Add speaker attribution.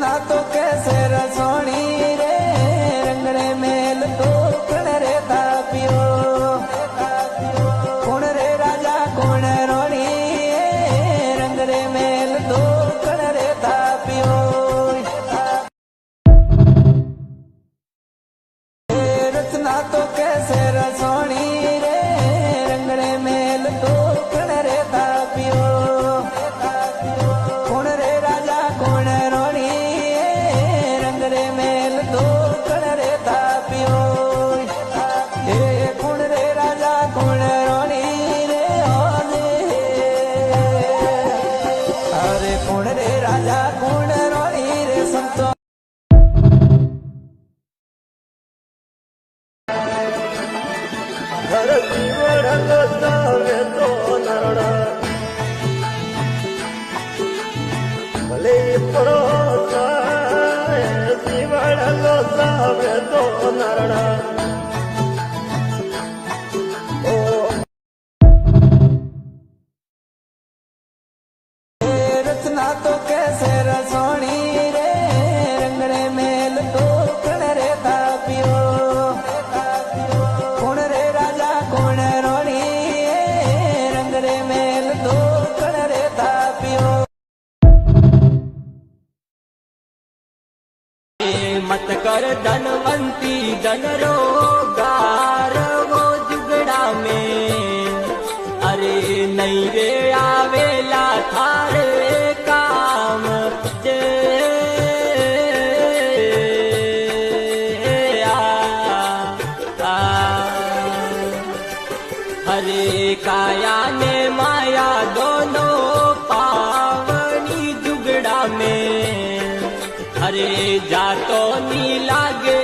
Speaker 1: रचना तो कैसे रसोणी रे रंगड़े मेल तो कण रे तापियो कौन रे राजा कौन रोणी रंगड़े मेल तो कण रे तापियो रचना तो कैसे रसोणी रे रंगड़े मेल तो कण रे तापियो कौन रे राजा कौन रोणी रंगड़े मेल तो कण रे तापियो कौन रे राजा कौन रोणी रे अरे कौन रे राजा कौन रोणी रे संतो
Speaker 2: भले पड़ोसा शिवड़ो सावे तो नरड़ा
Speaker 1: रचना तो कैसे रसोणी रे रंगड़े मेल तो कण रे तापियो कौन रे राजा कौन रोणी रंगड़े मेल तो कण रे तापियो
Speaker 3: मत कर धनवंती धन रोगार वो जुगड़ा में अरे नहीं रे आवेला थारे काम जे हरे काया ने माया दोनों पावनी जुगड़ा में अरे जातो नी लागे